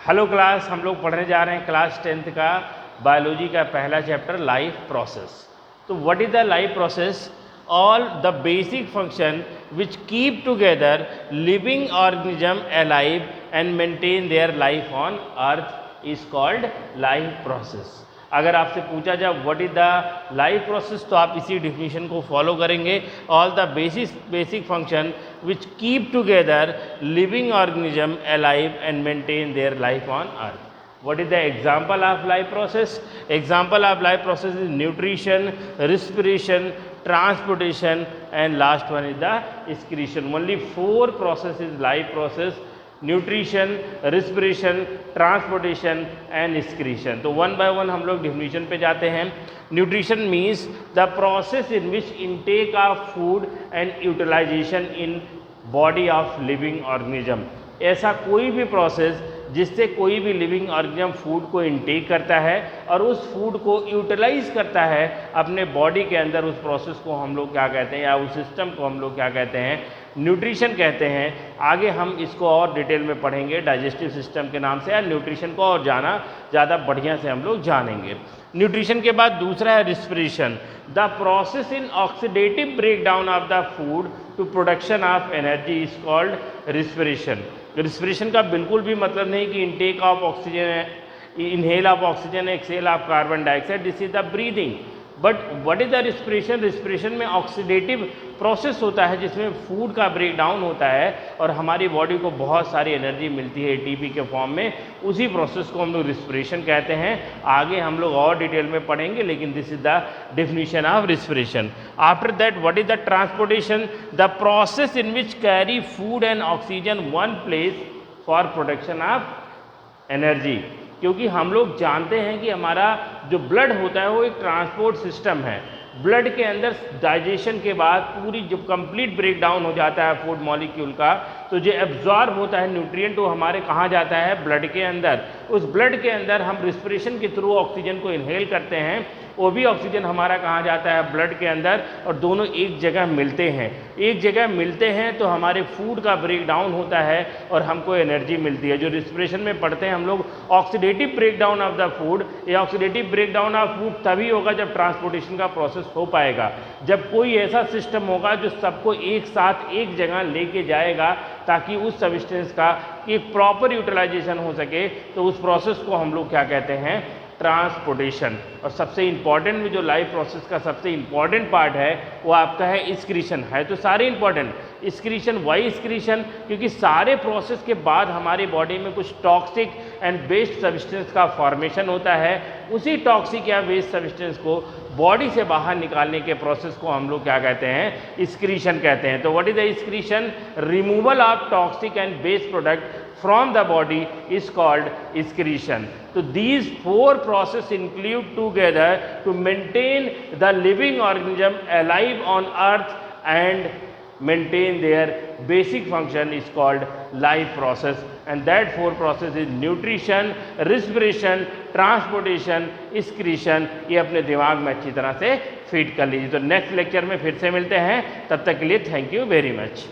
Hello class, हम लोग पढ़ने जा रहे हैं क्लास 10th का बायोलॉजी का पहला चैप्टर लाइफ प्रोसेस। तो what is the life process? All the basic function which keep together living organism alive and maintain their life on earth is called life process. अगर आपसे पूछा जाए what is the life process, तो आप इसी definition को follow करेंगे। All the basic function which keep together living organism alive and maintain their life on earth. What is the example of life process? Example of life process is nutrition, respiration, transportation, and last one is the excretion. Only 4 processes life process: nutrition, respiration, transportation and excretion. तो one by one हम लोग definition पे जाते हैं। Nutrition means the process in which intake of food and utilisation in body of living organism. ऐसा कोई भी process जिससे कोई भी लिविंग ऑर्गेनिज्म फूड को इनटेक करता है और उस फूड को यूटिलाइज करता है अपने बॉडी के अंदर, उस प्रोसेस को हम लोग क्या कहते हैं, या उस सिस्टम को हम लोग क्या कहते हैं, न्यूट्रिशन कहते हैं। आगे हम इसको और डिटेल में पढ़ेंगे डाइजेस्टिव सिस्टम के नाम से, या न्यूट्रिशन को और ज़्यादा बढ़िया से हम लोग जानेंगे। न्यूट्रिशन के बाद दूसरा है respiration, the process in oxidative break down of the food to production of energy is called respiration. Respiration का बिल्कुल भी मतलब नहीं कि intake of oxygen, inhale of oxygen, exhale of carbon dioxide, this is the breathing. But what is the respiration? Respiration में oxidative process होता है जिसमें फूड का ब्रेक डाउन होता है और हमारी बॉडी को बहुत सारी एनर्जी मिलती है एटीपी के फॉर्म में। उसी प्रोसेस को हम लोग रिस्पिरेशन कहते हैं। आगे हम लोग और डिटेल में पढ़ेंगे, लेकिन this is the definition of respiration. After that what is the transportation? The process in which carry food and oxygen one place for production of energy. क्योंकि हम लोग जानते हैं कि हमारा जो ब्लड होता है वो एक ट्रांसपोर्ट सिस्टम है। ब्लड के अंदर डाइजेशन के बाद पूरी जो कंप्लीट ब्रेक डाउन हो जाता है फूड मॉलिक्यूल का, तो जो एब्जॉर्ब होता है न्यूट्रिएंट, वो हमारे कहाँ जाता है? ब्लड के अंदर। उस ब्लड के अंदर हम रिस्पिरेशन के थ्रू ऑक्सीजन को इनहेल करते हैं, वो भी ऑक्सीजन हमारा कहाँ जाता है? ब्लड के अंदर, और दोनों एक जगह मिलते हैं। एक जगह मिलते हैं तो हमारे फूड का ब्रेक डाउन होता है और हमको एनर्जी मिलती है। जो रिस्पिरेशन में पढ़ते हैं हम लोग oxidative break down of the food, या oxidative break down of food तभी होगा जब ट्रांसपोर्टेशन का प्रोसेस हो पाएगा, जब कोई ऐसा सिस्टम होगा जो सबको एक साथ एक जगह लेके जाएगा ताकि उस सब्सटेंस का एक प्रॉपर यूटिलाइजेशन हो सके। तो उस प्रोसेस को हम लोग क्या कहते हैं? ट्रांसपोर्टेशन। और सबसे इंपॉर्टेंट में जो लाइफ प्रोसेस का सबसे इंपॉर्टेंट पार्ट है वो आपका है एक्सक्रीशन। है तो सारे इंपॉर्टेंट। Excretion, Y excretion? क्योंकि सारे प्रोसेस के बाद हमारी बॉडी में कुछ टॉक्सिक एंड वेस्ट सब्सटेंस का फॉर्मेशन होता है। उसी टॉक्सिक या वेस्ट सब्सटेंस को बॉडी से बाहर निकालने के प्रोसेस को हम लोग क्या कहते हैं? एक्सक्रीशन कहते हैं। तो what is the excretion? Removal of toxic and waste product from the body is called excretion. So these 4 processes include together to maintain the living organism alive on earth and maintain their basic function is called life process, and that 4 process is nutrition, respiration, transportation, excretion। ये अपने दिमाग में अच्छी तरह से fit कर लीजिए। तो नेक्स्ट लेक्चर में फिर से मिलते हैं, तब तक के लिए थैंक यू वेरी मच।